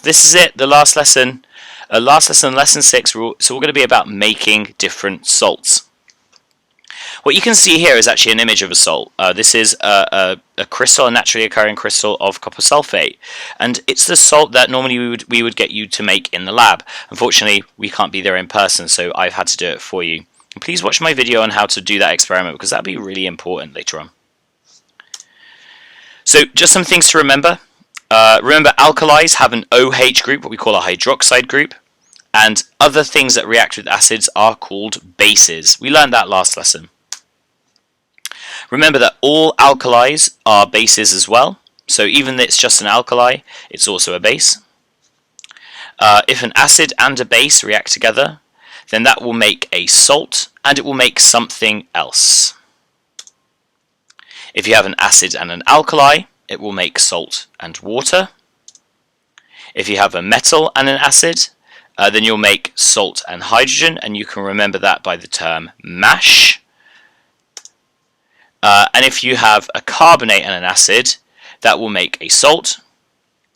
This is it, the last lesson. Lesson 6, so we're going to be about making different salts. What you can see here is actually an image of a salt. This is a crystal, a naturally occurring crystal of copper sulfate, and it's the salt that normally we would get you to make in the lab. Unfortunately, we can't be there in person, so I've had to do it for you. And please watch my video on how to do that experiment, because that'll be really important later on. So just some things to remember. Remember, alkalis have an OH group, what we call a hydroxide group, and other things that react with acids are called bases. We learned that last lesson. Remember that all alkalis are bases as well, so even though it's just an alkali, it's also a base. If an acid and a base react together, then that will make a salt, and it will make something else. If you have an acid and an alkali, it will make salt and water. If you have a metal and an acid, then you'll make salt and hydrogen, and you can remember that by the term MASH. And if you have a carbonate and an acid, that will make a salt,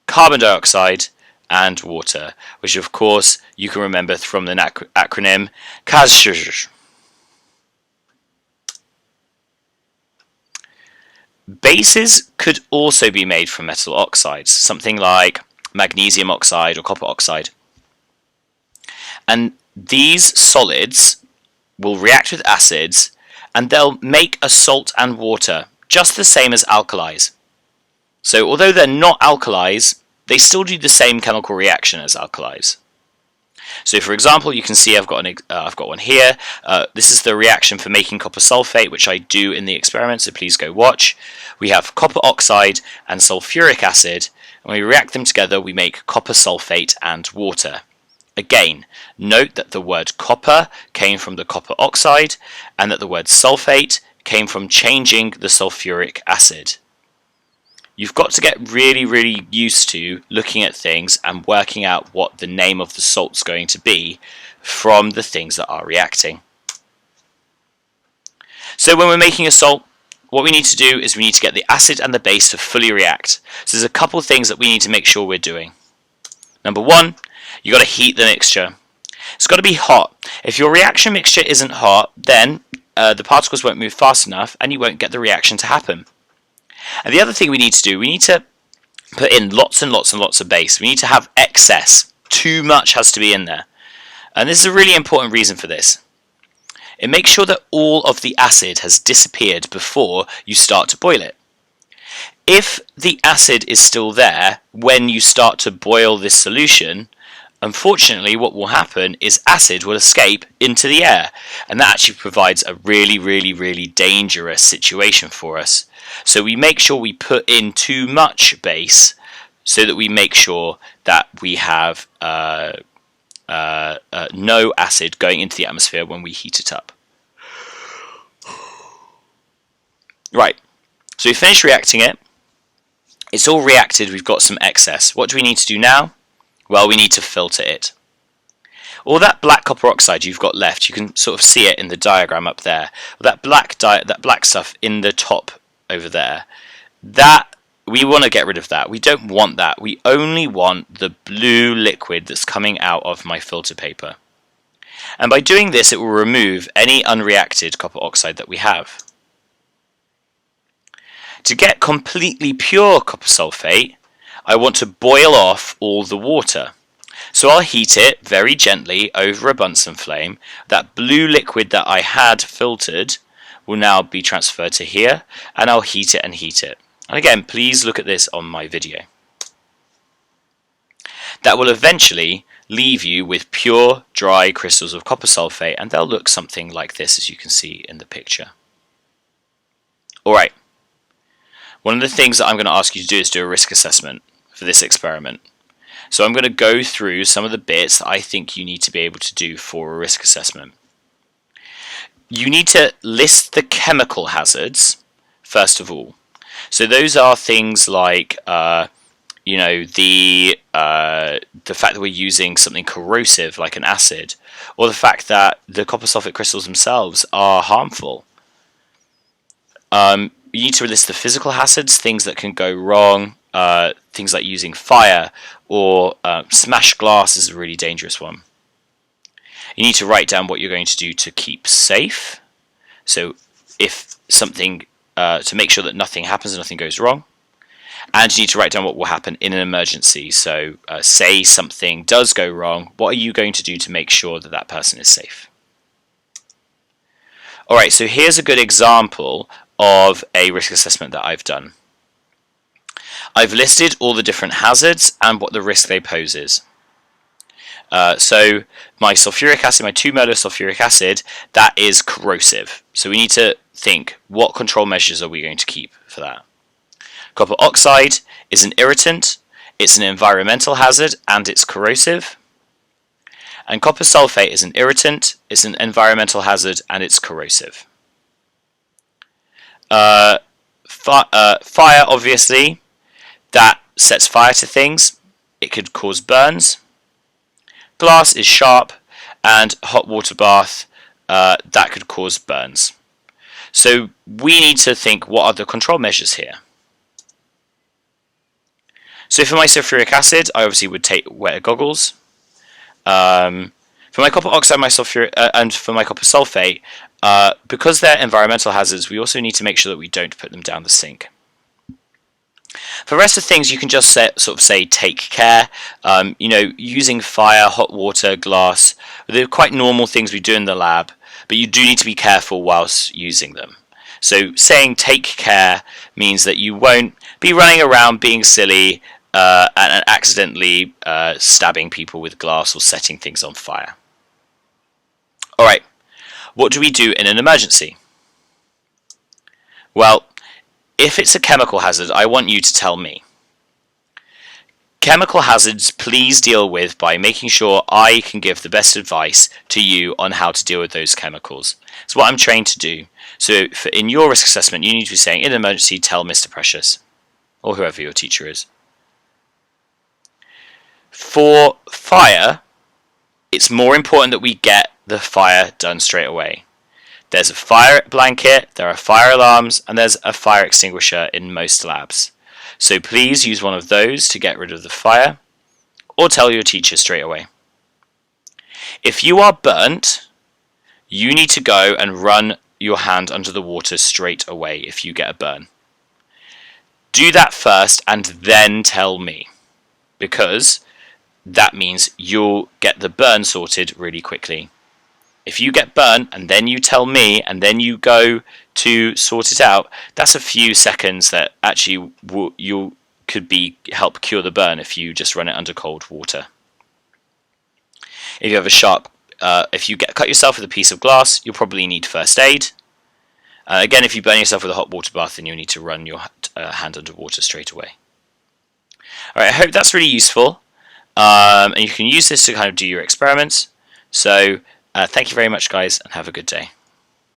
carbon dioxide, and water, which of course you can remember from the acronym KS3. Bases could also be made from metal oxides, something like magnesium oxide or copper oxide. And these solids will react with acids, and they'll make a salt and water, just the same as alkalis. So although they're not alkalis, they still do the same chemical reaction as alkalis. So for example, you can see I've got one here. This is the reaction for making copper sulfate, which I do in the experiment, so please go watch. We have copper oxide and sulfuric acid, and when we react them together, we make copper sulfate and water. Again, note that the word copper came from the copper oxide, and that the word sulfate came from changing the sulfuric acid. You've got to get really used to looking at things and working out what the name of the salt's going to be from the things that are reacting. So when we're making a salt, what we need to do is we need to get the acid and the base to fully react. So there's a couple of things that we need to make sure we're doing. Number one, you've got to heat the mixture. It's got to be hot. If your reaction mixture isn't hot, then the particles won't move fast enough and you won't get the reaction to happen. And the other thing we need to do, we need to put in lots and lots of base. We need to have excess. Too much has to be in there. And this is a really important reason for this. It makes sure that all of the acid has disappeared before you start to boil it. If the acid is still there when you start to boil this solution, unfortunately what will happen is acid will escape into the air, and that actually provides a really dangerous situation for us. So we make sure we put in too much base so that we make sure that we have no acid going into the atmosphere when we heat it up. Right, so we finished reacting it. It's all reacted, we've got some excess. What do we need to do now? Well, we need to filter it. All that black copper oxide you've got left, you can sort of see it in the diagram up there. That black stuff in the top over there, that we want to get rid of that. We don't want that. We only want the blue liquid that's coming out of my filter paper. And by doing this, it will remove any unreacted copper oxide that we have. To get completely pure copper sulfate, I want to boil off all the water. So I'll heat it very gently over a Bunsen flame. That blue liquid that I had filtered will now be transferred to here, and I'll heat it and heat it. And again, please look at this on my video. That will eventually leave you with pure, dry crystals of copper sulfate, and they'll look something like this, as you can see in the picture. Alright, one of the things that I'm going to ask you to do is do a risk assessment for this experiment. So I'm going to go through some of the bits that I think you need to be able to do for a risk assessment. You need to list the chemical hazards, first of all. So those are things like, you know, the fact that we're using something corrosive like an acid, or the fact that the copper sulfate crystals themselves are harmful. You need to list the physical hazards, things that can go wrong, things like using fire or smashed glass is a really dangerous one. You need to write down what you're going to do to keep safe. So if something, to make sure that nothing happens and nothing goes wrong. And you need to write down what will happen in an emergency. So say something does go wrong, what are you going to do to make sure that that person is safe? Alright, so here's a good example of a risk assessment that I've done. I've listed all the different hazards and what the risk they pose is. So my sulfuric acid, my 2-molar sulfuric acid, that is corrosive. So we need to think, what control measures are we going to keep for that? Copper oxide is an irritant, it's an environmental hazard, and it's corrosive. And copper sulfate is an irritant, it's an environmental hazard, and it's corrosive. Fire, obviously, that sets fire to things. It could cause burns. Glass is sharp, and hot water bath, that could cause burns. So we need to think, what are the control measures here? So for my sulfuric acid, I obviously would take wear goggles. For my copper oxide, and for my copper sulfate, because they're environmental hazards, we also need to make sure that we don't put them down the sink. For the rest of things, you can just sort of say take care. You know, using fire, hot water, glass, they're quite normal things we do in the lab, but you do need to be careful whilst using them. So saying take care means that you won't be running around being silly and accidentally stabbing people with glass or setting things on fire. Alright, what do we do in an emergency? Well, if it's a chemical hazard, I want you to tell me. Chemical hazards, please deal with by making sure I can give the best advice to you on how to deal with those chemicals. It's what I'm trained to do. So in your risk assessment, you need to be saying, in an emergency, tell Mr. Precious, or whoever your teacher is. For fire, it's more important that we get the fire done straight away. There's a fire blanket, there are fire alarms, and there's a fire extinguisher in most labs. So please use one of those to get rid of the fire, or tell your teacher straight away. If you are burnt, you need to go and run your hand under the water straight away if you get a burn. Do that first and then tell me, because that means you'll get the burn sorted really quickly. If you get burnt and then you tell me and then you go to sort it out, that's a few seconds that actually you could help cure the burn if you just run it under cold water. If you have a sharp, if you cut yourself with a piece of glass, you'll probably need first aid. Again, if you burn yourself with a hot water bath, then you'll need to run your hand under water straight away. Alright, I hope that's really useful. And you can use this to kind of do your experiments. So thank you very much, guys, and have a good day.